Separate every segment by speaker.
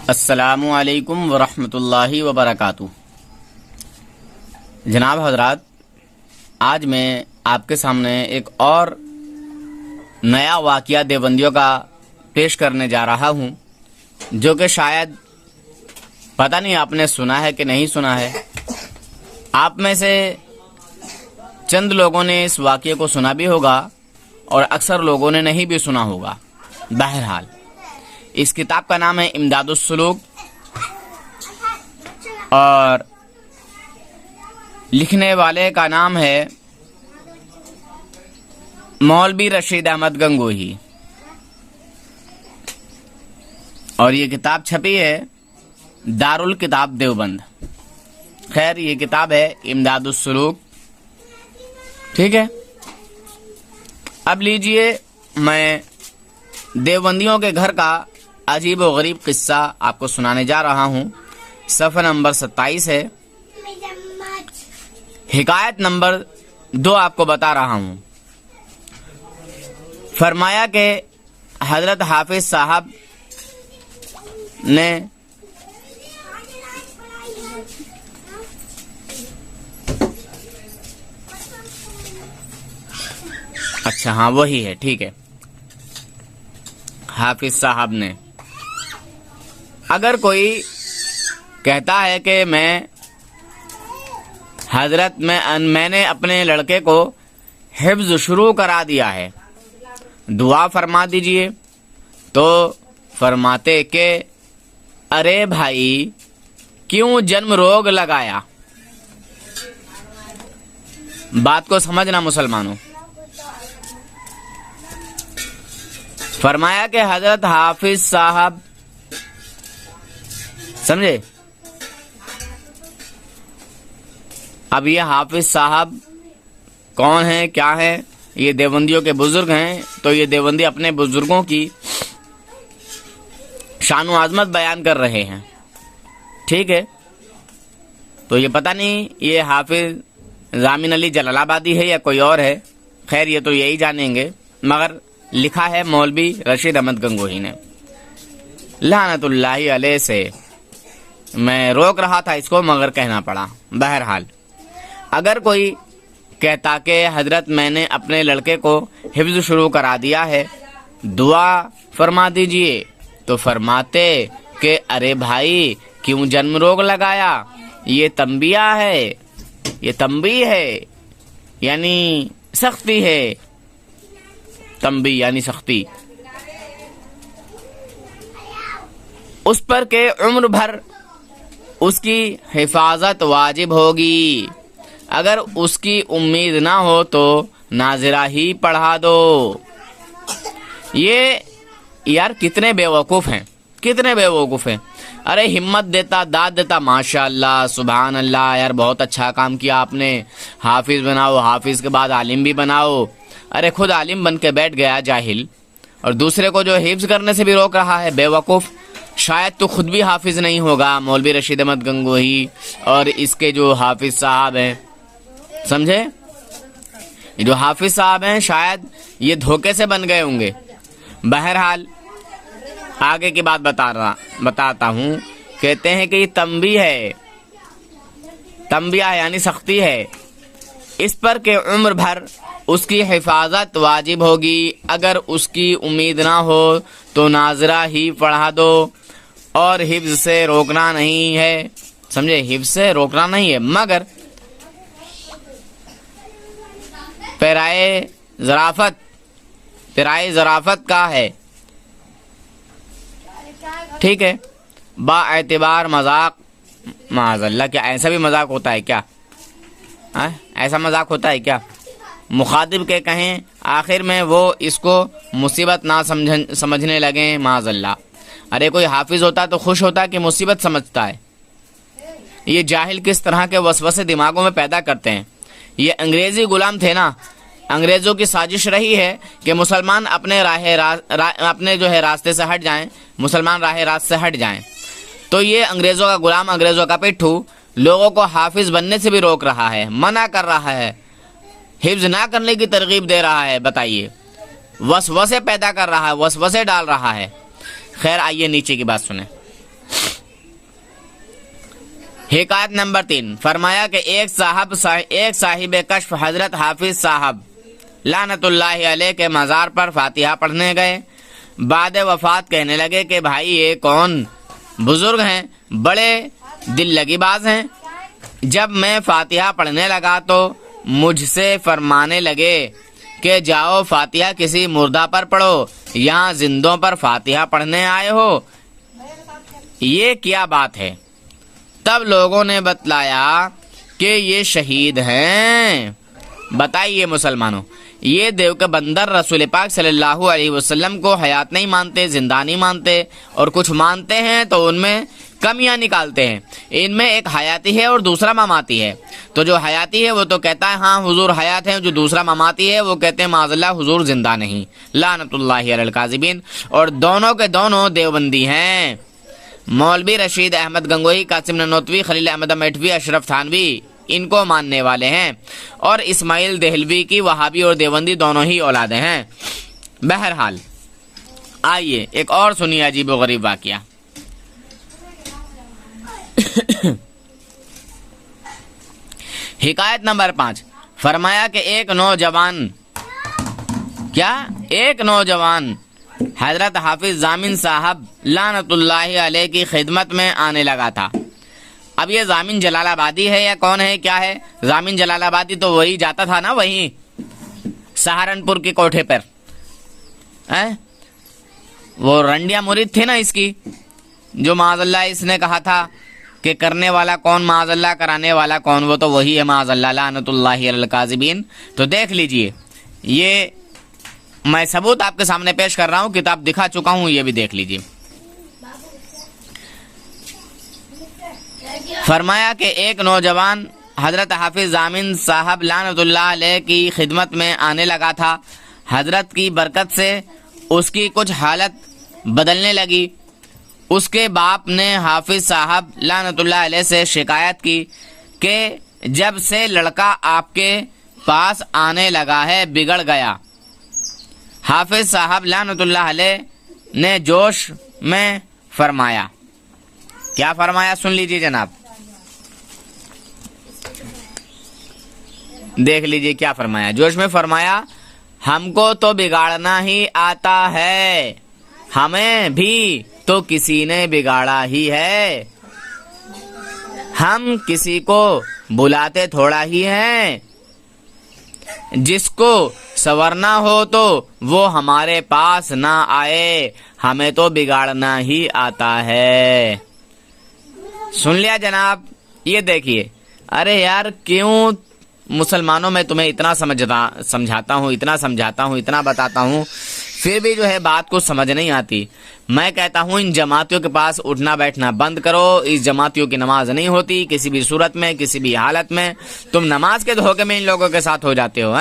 Speaker 1: السلام علیکم ورحمۃ اللہ وبرکاتہ۔ جناب حضرات، آج میں آپ کے سامنے ایک اور نیا واقعہ دیوبندیوں کا پیش کرنے جا رہا ہوں، جو کہ شاید پتہ نہیں آپ نے سنا ہے کہ نہیں سنا ہے۔ آپ میں سے چند لوگوں نے اس واقعے کو سنا بھی ہوگا اور اکثر لوگوں نے نہیں بھی سنا ہوگا۔ بہرحال اس کتاب کا نام ہے امداد السلوک اور لکھنے والے کا نام ہے مولوی رشید احمد گنگوہی، اور یہ کتاب چھپی ہے دارالکتاب دیوبند۔ خیر، یہ کتاب ہے امداد السلوک، ٹھیک ہے۔ اب لیجئے، میں دیوبندیوں کے گھر کا عجیب و غریب قصہ آپ کو سنانے جا رہا ہوں۔ صفحہ نمبر 27 ہے، حکایت نمبر 2 آپ کو بتا رہا ہوں۔ فرمایا کہ حضرت حافظ صاحب نے اچھا ہاں وہی ہے، ٹھیک ہے۔ حافظ صاحب نے، اگر کوئی کہتا ہے کہ میں نے اپنے لڑکے کو حفظ شروع کرا دیا ہے، دعا فرما دیجئے، تو فرماتے کہ ارے بھائی کیوں جنم روگ لگایا۔ بات کو سمجھنا مسلمانوں۔ فرمایا کہ حضرت حافظ صاحب، سمجھے؟ اب یہ حافظ صاحب کون ہیں، کیا ہیں؟ یہ دیوبندیوں کے بزرگ ہیں، تو یہ دیوبندی اپنے بزرگوں کی شان و عظمت بیان کر رہے ہیں، ٹھیک ہے۔ تو یہ پتہ نہیں یہ حافظ ضامن علی جلال آبادی ہے یا کوئی اور ہے، خیر یہ تو یہی جانیں گے، مگر لکھا ہے مولوی رشید احمد گنگوہی نے، لعنت اللہ علیہ سے۔ میں روک رہا تھا اس کو مگر کہنا پڑا۔ بہرحال اگر کوئی کہتا کہ حضرت میں نے اپنے لڑکے کو حفظ شروع کرا دیا ہے، دعا فرما دیجئے، تو فرماتے کہ ارے بھائی کیوں جنم روگ لگایا۔ یہ تنبیہ ہے، یہ تنبیہ ہے، یعنی سختی ہے، تنبیہ یعنی سختی اس پر کہ عمر بھر اس کی حفاظت واجب ہوگی۔ اگر اس کی امید نہ ہو تو ناظرہ ہی پڑھا دو۔ یہ یار کتنے بیوقوف ہیں، کتنے بیوقوف ہیں۔ ارے ہمت دیتا، داد دیتا، ماشاء اللہ، سبحان اللہ، یار بہت اچھا کام کیا آپ نے، حافظ بناؤ، حافظ کے بعد عالم بھی بناؤ۔ ارے خود عالم بن کے بیٹھ گیا جاہل، اور دوسرے کو جو حفظ کرنے سے بھی روک رہا ہے، بیوقوف۔ شاید تو خود بھی حافظ نہیں ہوگا، مولوی رشید احمد گنگوہی اور اس کے جو حافظ صاحب ہیں، سمجھے؟ یہ جو حافظ صاحب ہیں شاید یہ دھوکے سے بن گئے ہوں گے۔ بہرحال آگے کی بات بتاتا ہوں۔ کہتے ہیں کہ یہ تنبیہ ہے، تنبیہ یعنی سختی ہے اس پر کہ عمر بھر اس کی حفاظت واجب ہوگی۔ اگر اس کی امید نہ ہو تو ناظرہ ہی پڑھا دو، اور حفظ سے روکنا نہیں ہے، سمجھے؟ حفظ سے روکنا نہیں ہے، مگر پیرائے ظرافت کا ہے، ٹھیک ہے۔ با اعتبار مذاق، معاذ اللہ، کیا ایسا بھی مذاق ہوتا ہے کیا؟ ایسا مذاق ہوتا ہے کیا؟ مخاطب کے کہیں آخر میں وہ اس کو مصیبت نہ سمجھنے لگیں، معاذ اللہ۔ ارے کوئی حافظ ہوتا تو خوش ہوتا کہ مصیبت سمجھتا ہے۔ یہ جاہل کس طرح کے وسوسے دماغوں میں پیدا کرتے ہیں۔ یہ انگریزی غلام تھے نا، انگریزوں کی سازش رہی ہے کہ مسلمان اپنے جو ہے راستے سے ہٹ جائیں، مسلمان راہ راست سے ہٹ جائیں۔ تو یہ انگریزوں کا غلام، انگریزوں کا پٹھو لوگوں کو حافظ بننے سے بھی روک رہا ہے، منع کر رہا ہے، حفظ نہ کرنے کی ترغیب دے رہا ہے۔ بتائیے، وسوسے پیدا کر رہا ہے، وسوسے ڈال رہا ہے۔ خیر آئیے نیچے کی بات سنیں۔ حکایت نمبر 3، فرمایا کہ ایک صاحب کشف حضرت حافظ صاحب لعنت اللہ علیہ کے مزار پر فاتحہ پڑھنے گئے۔ بعد وفات کہنے لگے کہ بھائی یہ کون بزرگ ہیں، بڑے دل لگی باز ہیں۔ جب میں فاتحہ پڑھنے لگا تو مجھ سے فرمانے لگے کہ جاؤ فاتحہ کسی مردہ پر پڑھو، یہاں زندوں پر فاتحہ پڑھنے آئے ہو، یہ کیا بات ہے؟ تب لوگوں نے بتلایا کہ یہ شہید ہیں۔ بتائیے مسلمانوں، یہ دیو کے بندر رسول پاک صلی اللہ علیہ وسلم کو حیات نہیں مانتے، زندہ نہیں مانتے، اور کچھ مانتے ہیں تو ان میں کمیاں نکالتے ہیں۔ ان میں ایک حیاتی ہے اور دوسرا مماتی ہے۔ تو جو حیاتی ہے وہ تو کہتا ہے ہاں حضور حیات ہیں، جو دوسرا مماتی ہے وہ کہتے ہیں معاذ اللہ حضور زندہ نہیں، لعنت اللہ علی الکاذبین۔ اور دونوں کے دونوں دیوبندی ہیں۔ مولوی رشید احمد گنگوہی، قاسم نانوتوی، خلیل احمد میٹھوی، اشرف تھانوی ان کو ماننے والے ہیں، اور اسماعیل دہلوی کی وہابی اور دیوبندی دونوں ہی اولادیں ہیں۔ بہرحال آئیے ایک اور سنیے عجیب و غریب واقعہ۔ حکایت نمبر 5، فرمایا کہ ایک نوجوان حضرت حافظ ضامن صاحب لعنت اللہ علیہ کی خدمت میں آنے لگا تھا۔ اب یہ ضامن جلال آبادی ہے یا کون ہے کیا ہے؟ ضامن جلال آبادی تو وہی جاتا تھا نا، وہی سہارنپور کے کوٹھے پر، وہ رنڈیا مرید تھے نا اس کی، جو معاذ اللہ اس نے کہا تھا کہ کرنے والا کون معاذ اللہ، کرانے والا کون، وہ تو وہی ہے معاذ اللہ، لعنت اللہ علی الکاذبین۔ تو دیکھ لیجئے، یہ میں ثبوت آپ کے سامنے پیش کر رہا ہوں، کتاب دکھا چکا ہوں، یہ بھی دیکھ لیجئے۔ فرمایا کہ ایک نوجوان حضرت حافظ ضامن صاحب لعنت اللہ علیہ کی خدمت میں آنے لگا تھا۔ حضرت کی برکت سے اس کی کچھ حالت بدلنے لگی۔ اس کے باپ نے حافظ صاحب لعنت اللہ علیہ سے شکایت کی کہ جب سے لڑکا آپ کے پاس آنے لگا ہے بگڑ گیا۔ حافظ صاحب لعنت اللہ علیہ نے جوش میں فرمایا، کیا فرمایا سن لیجیے جناب، دیکھ لیجیے کیا فرمایا۔ جوش میں فرمایا، ہم کو تو بگاڑنا ہی آتا ہے، ہمیں بھی تو کسی نے بگاڑا ہی ہے، ہم کسی کو بلاتے تھوڑا ہی ہیں، جس کو سنورنا ہو تو وہ ہمارے پاس نہ آئے، ہمیں تو بگاڑنا ہی آتا ہے۔ سن لیا جناب؟ یہ دیکھیے، ارے یار کیوں مسلمانوں میں تمہیں اتنا سمجھاتا ہوں، اتنا بتاتا ہوں، پھر بھی جو ہے بات کو سمجھ نہیں آتی۔ میں کہتا ہوں ان جماعتوں کے پاس اٹھنا بیٹھنا بند کرو، اس جماعتوں کی نماز نہیں ہوتی کسی بھی صورت میں، کسی بھی حالت میں۔ تم نماز کے دھوکے میں ان لوگوں کے ساتھ ہو جاتے ہو،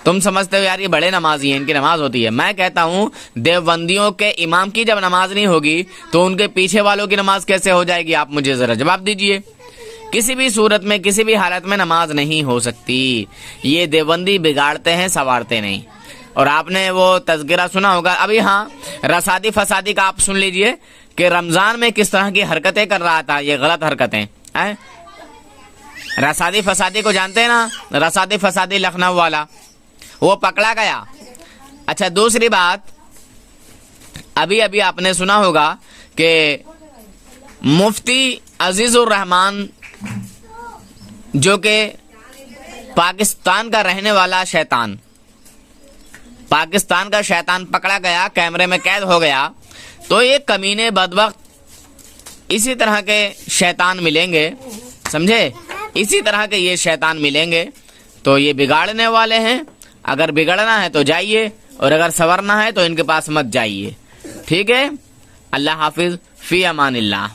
Speaker 1: تم سمجھتے ہو یار یہ بڑے نمازی ہیں، ان کی نماز ہوتی ہے۔ میں کہتا ہوں دیوبندیوں کے امام کی جب نماز نہیں ہوگی تو ان کے پیچھے والوں کی نماز کیسے ہو جائے گی؟ آپ مجھے ذرا جواب دیجئے۔ کسی بھی صورت میں کسی بھی حالت میں نماز نہیں ہو سکتی۔ یہ دیوبندی بگاڑتے ہیں، سنوارتے نہیں۔ اور آپ نے وہ تذکرہ سنا ہوگا ابھی، ہاں رسادی فسادی کا آپ سن لیجئے کہ رمضان میں کس طرح کی حرکتیں کر رہا تھا، یہ غلط حرکتیں۔ رسادی فسادی کو جانتے ہیں نا، رسادی فسادی لکھنؤ والا، وہ پکڑا گیا۔ اچھا دوسری بات، ابھی آپ نے سنا ہوگا کہ مفتی عزیز الرحمان جو کہ پاکستان کا رہنے والا شیطان، پاکستان کا شیطان پکڑا گیا، کیمرے میں قید ہو گیا۔ تو یہ کمینے بدبخت اسی طرح کے شیطان ملیں گے، سمجھے، اسی طرح کے یہ شیطان ملیں گے، تو یہ بگاڑنے والے ہیں۔ اگر بگڑنا ہے تو جائیے، اور اگر سنورنا ہے تو ان کے پاس مت جائیے، ٹھیک ہے؟ اللہ حافظ، فی امان اللہ۔